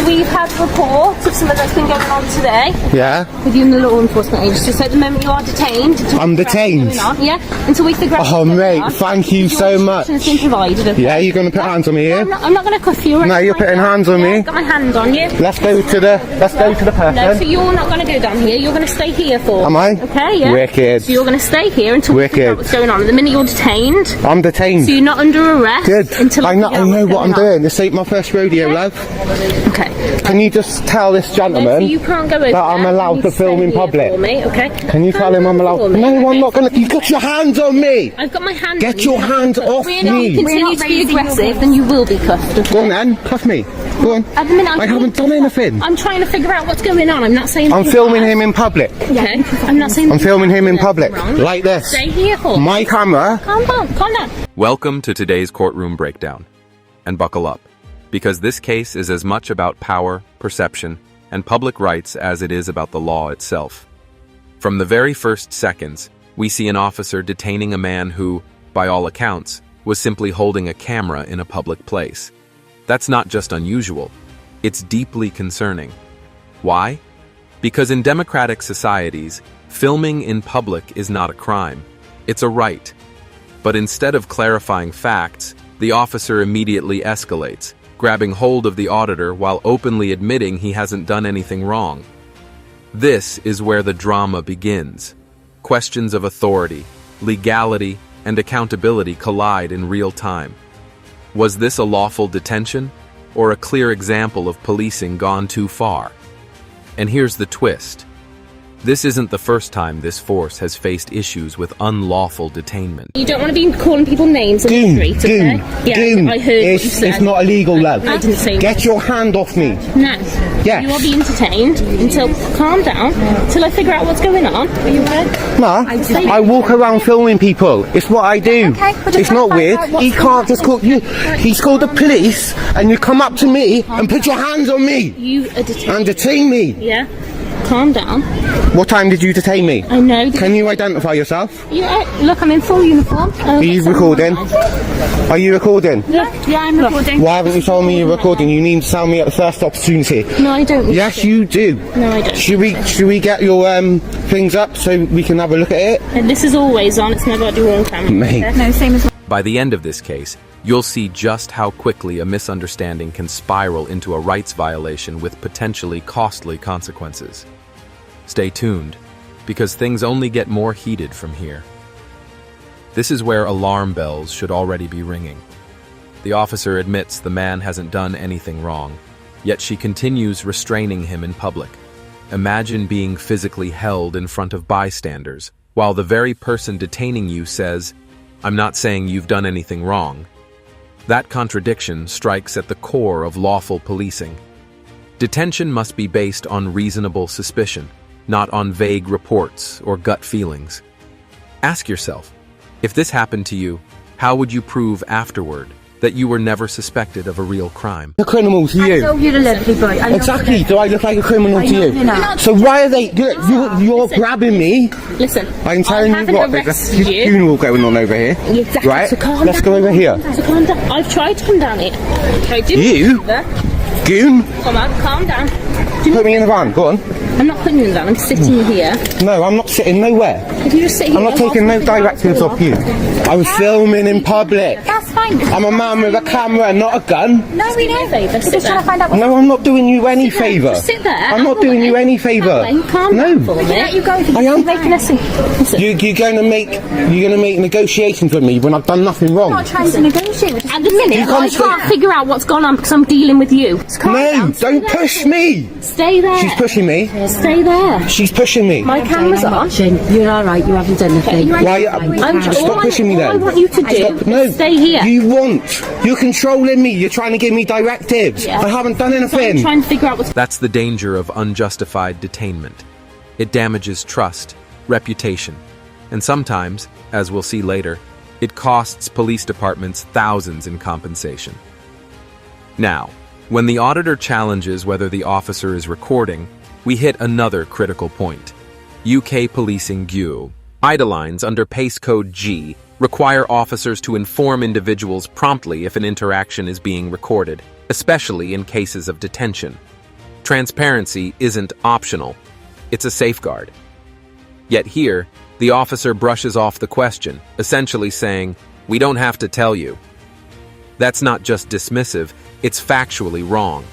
So we've had reports of something that's been going on today. Yeah. With you and the law enforcement agency. So at the moment you are detained. I'm detained? Yeah. Until we figure out Oh, mate, thank you so much. Has been provided, okay? Yeah, you're going to put hands on me here? I'm not going to cuff you. No, you're putting hands on me. I've got my hand on you. Let's go to the person. No, so you're not going to go down here. You're going to stay here for. Am I? Okay, yeah. Wicked. So you're going to stay here until we figure out what's going on. At the minute you're detained. I'm detained. So you're not under arrest. Good. Until I know what I'm doing. This ain't my first rodeo, love. Okay. Can you just tell this gentleman so you can't go over that I'm allowed to film in public? For me, okay? Can you tell him I'm allowed? No, I'm not going to. You got your hands on me. I've got my hand. Get your hands off me. If you continue to be aggressive, then you will be cuffed. Okay? Go on then, cuff me. Go on. At the minute, I haven't done anything. I'm trying to figure out what's going on. I'm not saying. I'm filming him in public. Okay. I'm not saying. I'm filming him in public, like this. Stay here for. My camera. Calm down. Calm down. Welcome to today's courtroom breakdown. And buckle up, because this case is as much about power, perception, and public rights as it is about the law itself. From the very first seconds, we see an officer detaining a man who, by all accounts, was simply holding a camera in a public place. That's not just unusual, it's deeply concerning. Why? Because in democratic societies, filming in public is not a crime, it's a right. But instead of clarifying facts, the officer immediately escalates, grabbing hold of the auditor while openly admitting he hasn't done anything wrong. This is where the drama begins. Questions of authority, legality, and accountability collide in real time. Was this a lawful detention, or a clear example of policing gone too far? And here's the twist. This isn't the first time this force has faced issues with unlawful detainment. You don't want to be calling people names in the street, okay? Yeah, I heard what you said. It's not illegal, love. I didn't say Get your hand off me. No. Yes. You are being detained until, calm down, till I figure out what's going on. Are you okay? Ma, I walk around filming people. It's what I do. Okay, it's not weird. He can't just call you. He's called the police, and you come up to me and put your hands on me. You are detained. And detain me. Yeah. Calm down. What time did you detain me? I know. Can you identify yourself? Look, I'm in full uniform. Are you recording? Are you recording? Yeah, I'm recording. Why haven't you told me you're recording? You need to tell me at the first opportunity. No, I don't. Yes, you do. No, I don't. Should we get your things up so we can have a look at it? And this is always on. It's never on camera. Mate. No, same as. By the end of this case, you'll see just how quickly a misunderstanding can spiral into a rights violation with potentially costly consequences. Stay tuned, because things only get more heated from here. This is where alarm bells should already be ringing. The officer admits the man hasn't done anything wrong, yet she continues restraining him in public. Imagine being physically held in front of bystanders, while the very person detaining you says, "I'm not saying you've done anything wrong." That contradiction strikes at the core of lawful policing. Detention must be based on reasonable suspicion, not on vague reports or gut feelings. Ask yourself, if this happened to you, how would you prove afterward that you were never suspected of a real crime? A criminal to you. I know you're a lovely boy. Exactly. Do I look like a criminal to you? you're not. So why are they? You're grabbing me. Listen, I'm telling you what. There's a you. funeral going on over here. Exactly. Right. So calm Let's down. go over here. So calm down. I've tried to come down here. You? Goon. Come on, calm down. Put me in the van. Go on. I'm not putting you in the van. I'm sitting here. No, I'm not sitting nowhere. If you just sit here, I'm not taking no directives off you. I was filming in public. That's fine. I'm a man with a camera, not a gun. No, we know. We're just trying to find out. No, I'm not doing you any favour. Just sit there. I'm not doing you any favour. Calm No. down for a minute. You go. I am. Making a scene. Listen. You're going to make negotiations with me when I've done nothing wrong. I'm not trying to negotiate. We're just At the minute, You can't I can't figure out what's gone on because I'm dealing with you. So calm No, down. don't push me. Stay there. She's pushing me. Stay there. She's pushing me. My camera's on. You're all right. You haven't done anything. Why? Stop pushing me all I then. want you to do Stop. No. is stay here. You're controlling me. You're trying to give me directives. Yeah. I haven't done So I'm anything. trying to figure out what's. That's the danger of unjustified detainment. It damages trust, reputation, and sometimes, as we'll see later, it costs police departments thousands in compensation. Now, when the auditor challenges whether the officer is recording, we hit another critical point. UK policing guidelines under PACE Code G require officers to inform individuals promptly if an interaction is being recorded, especially in cases of detention. Transparency isn't optional, it's a safeguard. Yet here, the officer brushes off the question, essentially saying, "We don't have to tell you." That's not just dismissive, it's factually wrong.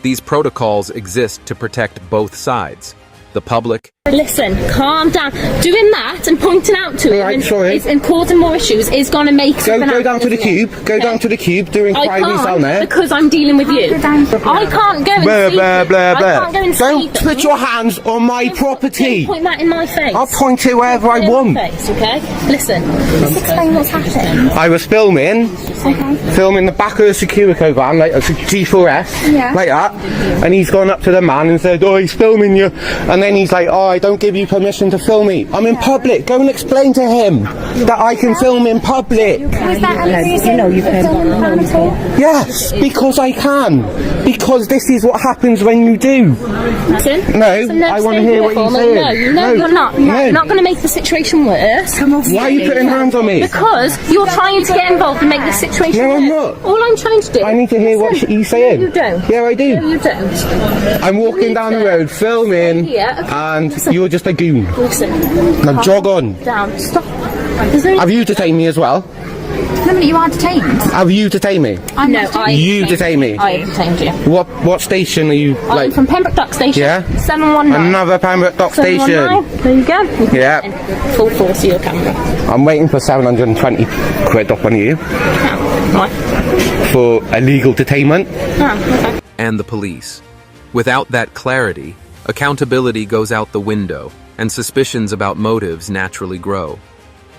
These protocols exist to protect both sides, the public. Listen, calm down. Doing that and pointing out to him Right, sorry. and causing more issues is going to make something Go happen, down to the isn't it? cube. Go down to the cube. Do I inquiries down can't there. because I'm dealing with you. I can't go and Blah, see blah, them. blah, I blah. can't go and see Don't them. put your hands on my property. Don't point that in my face. I'll point it wherever I Put it in want. my face, okay? Listen. Just explain what's happened. I was filming the back of the Securico van, like a G4S, Yeah. like that. And he's gone up to the man and said, "Oh, he's filming you." And then he's like, "Oh, I don't give you permission to film me. I'm in public." Go and explain to him that I can film in public. Was that any reason you can film the van at all? Yes, because I can. Because this is what happens when you do. Listen. No, Listen, I wanna stay hear here what for you're me. saying. No, No, you're not. no. You're not going to make the situation worse. Why are you putting hands on me? Because you're trying to get involved and make the situation No, worse. I'm not. All I'm trying to do... I need to hear what Listen, he's saying. No, you don't. Yeah, I do. No, you don't. I'm walking down the road filming, Yeah, okay. and Listen. you're just a goon. Listen. Now jog on. Down. Stop. There's no... Have you detained me as well? No, but you are detained. Have you detained me? You detained me. I detained you. What station are you I'm like? from Pembroke Dock Station. Yeah? 719. Another Pembroke Dock Station. 719. There you go. Yeah. Full force of your camera. I'm waiting for 720 quid off on you Right. for illegal detainment. Okay. And the police. Without that clarity, accountability goes out the window, and suspicions about motives naturally grow.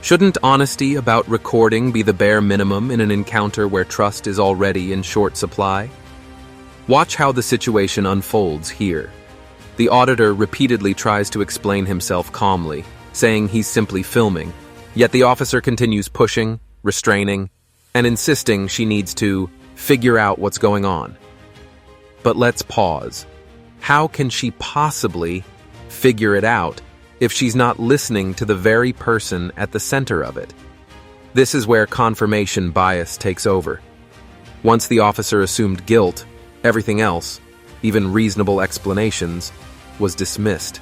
Shouldn't honesty about recording be the bare minimum in an encounter where trust is already in short supply? Watch how the situation unfolds here. The auditor repeatedly tries to explain himself calmly, saying he's simply filming, yet the officer continues pushing, restraining, and insisting she needs to figure out what's going on. But let's pause. How can she possibly figure it out if she's not listening to the very person at the center of it? This is where confirmation bias takes over. Once the officer assumed guilt, everything else, even reasonable explanations, was dismissed.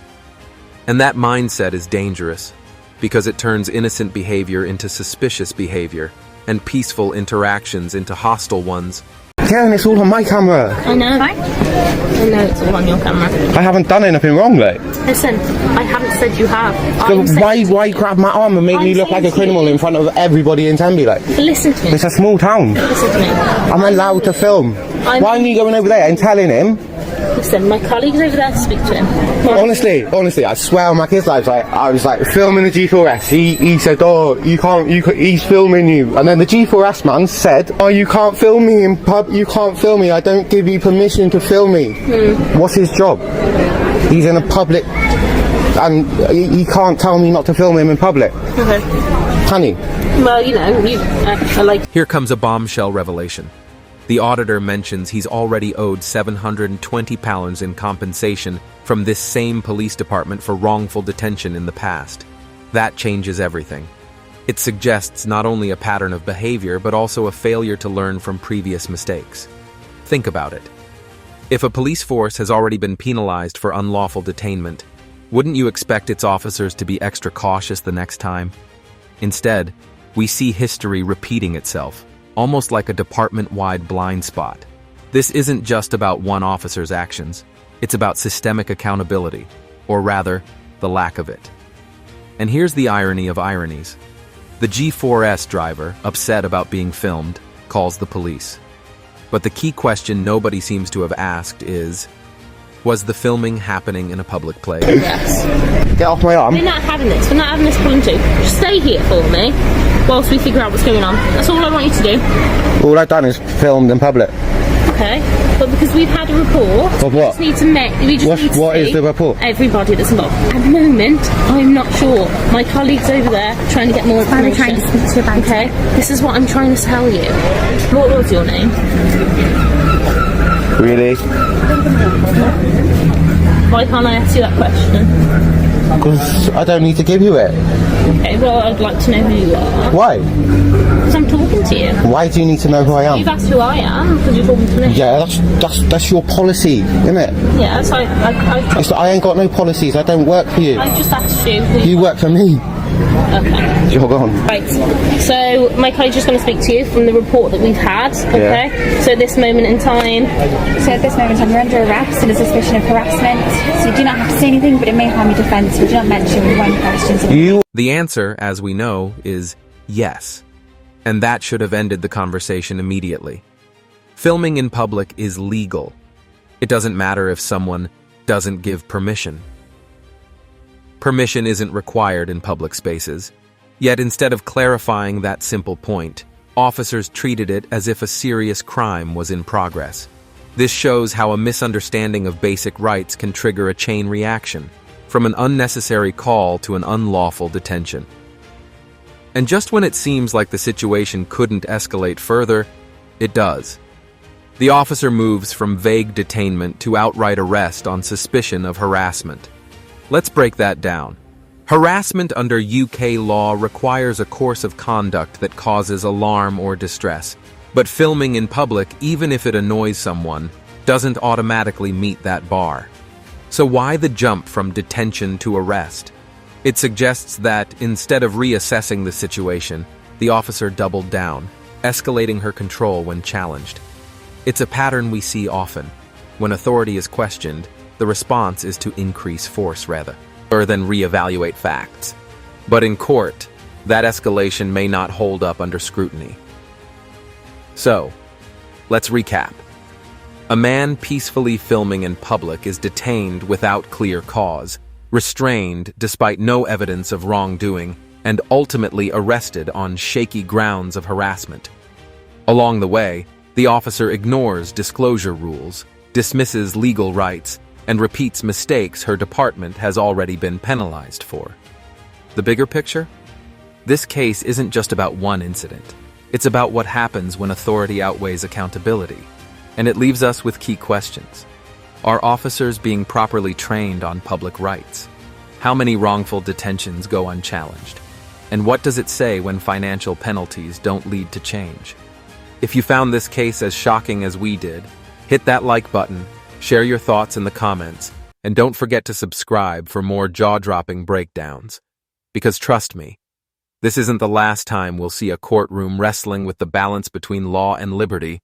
And that mindset is dangerous because it turns innocent behavior into suspicious behavior and peaceful interactions into hostile ones. Karen, it's all on my camera. I know. I know it's all on your camera. I haven't done anything wrong, mate. Listen, I haven't said you have. So I'm saying- why grab my arm and make me I'm look like a saying to criminal you- in front of everybody in Tenby? Like, Listen to me. it's a small town. Listen to me. I'm allowed to film. I'm- Why are you going over there and telling him? Listen, my colleague's over there to speak to him. Honestly, I swear on my kid's life, like, I was like filming the G4S. He said, "Oh, he's filming you." And then the G4S man said, "Oh, you can't film me in pub. You can't film me. I don't give you permission to film me." What's his job? He's in a public, and he can't tell me not to film him in public. Okay. Can he? Well, you know, I like... Here comes a bombshell revelation. The auditor mentions he's already owed £720 in compensation from this same police department for wrongful detention in the past. That changes everything. It suggests not only a pattern of behavior, but also a failure to learn from previous mistakes. Think about it. If a police force has already been penalized for unlawful detainment, wouldn't you expect its officers to be extra cautious the next time? Instead, we see history repeating itself, almost like a department-wide blind spot. This isn't just about one officer's actions, it's about systemic accountability, or rather, the lack of it. And here's the irony of ironies. The G4S driver, upset about being filmed, calls the police. But the key question nobody seems to have asked is, was the filming happening in a public place? Yes. Get off my arm. We're not having this. We're not having this pulling too. Just stay here for me whilst we figure out what's going on. That's all I want you to do. All I've done is filmed in public. Okay? But because we've had a report... Of what? We just need to need to What is see the report? everybody that's involved. At the moment, I'm not sure. My colleague's over there trying to get more information. I'm trying to speak to you about Okay? This is what I'm trying to tell you. What was your name? Really? Why can't I ask you that question? Because I don't need to give you it. Okay, well, I'd like to know who you are. Why? Because I'm talking to you. Why do you need to know who I am? You've asked who I am because you're talking to me. Yeah, that's your policy, isn't it? Yeah, so I ain't got no policies. I don't work for you. I just asked you. You work for me. Okay. Jog on. Right. So my colleague's just going to speak to you from the report that we've had. Okay. Yeah. So at this moment in time. So at this moment in time, you're under arrest and a suspicion of harassment. So you do not have to say anything, but it may harm your defence. We do not mention when questions. The answer, as we know, is yes. And that should have ended the conversation immediately. Filming in public is legal. It doesn't matter if someone doesn't give permission. Permission isn't required in public spaces. Yet instead of clarifying that simple point, officers treated it as if a serious crime was in progress. This shows how a misunderstanding of basic rights can trigger a chain reaction, from an unnecessary call to an unlawful detention. And just when it seems like the situation couldn't escalate further, it does. The officer moves from vague detainment to outright arrest on suspicion of harassment. Let's break that down. Harassment under UK law requires a course of conduct that causes alarm or distress, but filming in public, even if it annoys someone, doesn't automatically meet that bar. So why the jump from detention to arrest? It suggests that, instead of reassessing the situation, the officer doubled down, escalating her control when challenged. It's a pattern we see often. When authority is questioned, the response is to increase force rather than reevaluate facts. But in court, that escalation may not hold up under scrutiny. So, let's recap. A man peacefully filming in public is detained without clear cause, restrained despite no evidence of wrongdoing, and ultimately arrested on shaky grounds of harassment. Along the way, the officer ignores disclosure rules, dismisses legal rights, and repeats mistakes her department has already been penalized for. The bigger picture? This case isn't just about one incident. It's about what happens when authority outweighs accountability. And it leaves us with key questions. Are officers being properly trained on public rights? How many wrongful detentions go unchallenged? And what does it say when financial penalties don't lead to change? If you found this case as shocking as we did, hit that like button, share your thoughts in the comments, and don't forget to subscribe for more jaw-dropping breakdowns. Because trust me, this isn't the last time we'll see a courtroom wrestling with the balance between law and liberty